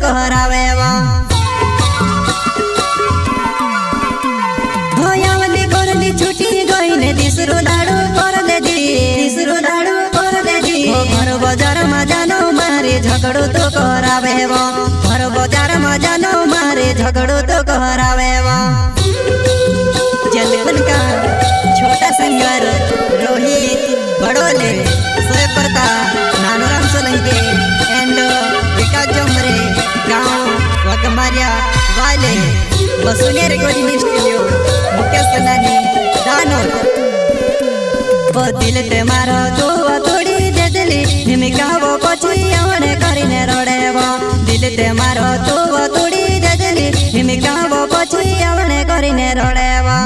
कहरावे वा होयावली कोरली छुटी गई ने दिसरो दाड़ो कर दे दी दिसरो दाड़ो कर दे दी घर बाजार में जानो मारे झगड़ो तो कहरावे वा घर बाजार में जानो मारे झगड़ो तो कहरावे वा जलवन का छोटा संगर रोहित बड़ोले सोएब प्रताप नानोराम सोलंकी एंड विकास जोमरे गांव वकमारिया वाले वसुली रिकॉर्डिंग स्टूडियो मुकेश कनानी दानोद वो दिल ते मारो तो थोड़ी दे दिली निमिका वो पछी आवणे करीने रोडे वो दिल ते मारो तो थोड़ी दे दिली निमिका वो पछी आवणे करीने रोडे वो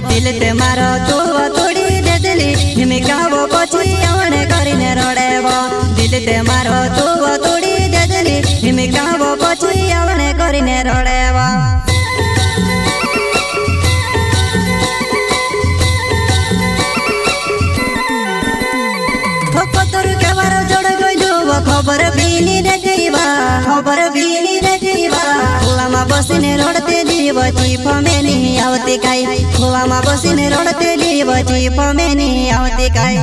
दिल ते मारो तो थोड़ी दे दिली निमिका वो पछी आवणे करीने रोडे वो दिल ते मारो तो थोड़ी दे दिली निमिका वो पछी आवणे करीने रोडे वो पत्थर के वारो जोड़ गइलो वो खबर भी नी देतीवा खबर भी नी देतीवा खुलामा बसिने रोडते दीव चीप में नहीं आवती काई खुलामा बसिने रोडते दीव चीप में नहीं आवती काई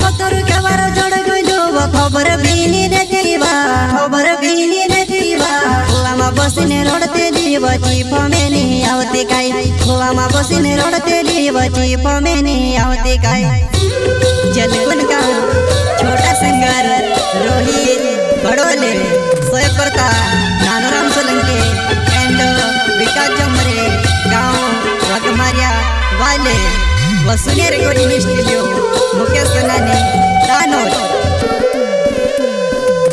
पत्थर के वारो जोड़ गइलो वो खबर भी नी देतीवा खबर भी नी देतीवा खुलामा बसिने रोडते दीव चीप में नहीं आवती काई खुलामा बसिने रोडते दीव चीप में नहीं आवती काई जलवन का छोटा संगर रोहित बड़ोले सोएब प्रताप नानोराम सोलंकी एंड विकास जोमरे गांव वकमारिया वाले वसुली रिकॉर्डिंग स्टूडियो मुकेश कनानी दानोद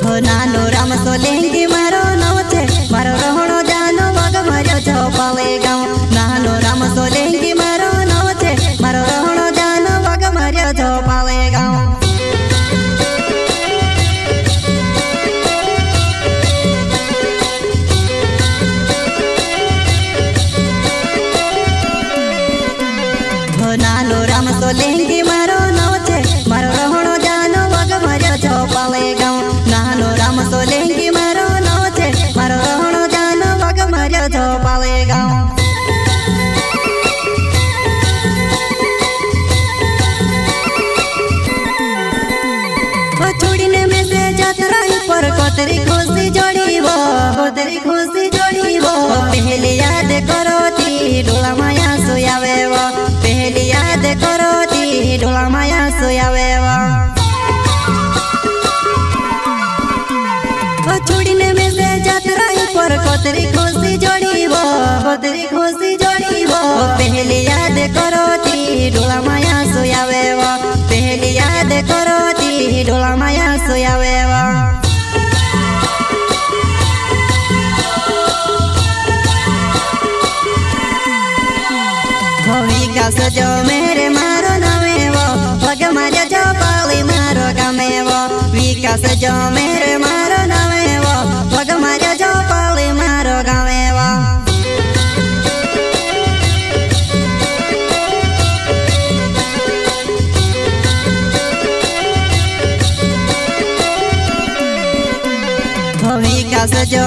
हो नानोराम सोलंकी मारो नाम छे मारो रहणो जानो वकमारिया चौपाले गांव नानोराम सोलंकी मारो नाम छे मारो रहणो जानो वकमारिया चौपाले गांव नानोराम सोलंकी मारो नाम छे मारो रहणो जानो वकमारिया चौपाले गांव नानोराम सोलंकी मारो नाम छे मारो रहणो जानो वकमारिया चौपाले गांव छोड़ीने में से जातराई पर कोतरी खुशी जोड़ीबो कोतरी खुशी जोड़ीबो पहली याद करो ती डोला माया सोयावे वो पहली याद करो ती डोला माया सोयावे वो छोड़ीने में से जातराई पर कोतरी खुशी जोड़ीबो कोतरी खुशी जोड़ीबो पहली याद करो ती डोला माया सोयावे वो पहली याद करो ती डोला माया सोयावे वो विकास जो मेरे मारो नामे वो वकमारिया चौपाली मारो गामे वो विकास जो मेरे मारो नामे वो वकमारिया चौपाली मारो गामे वो विकास जो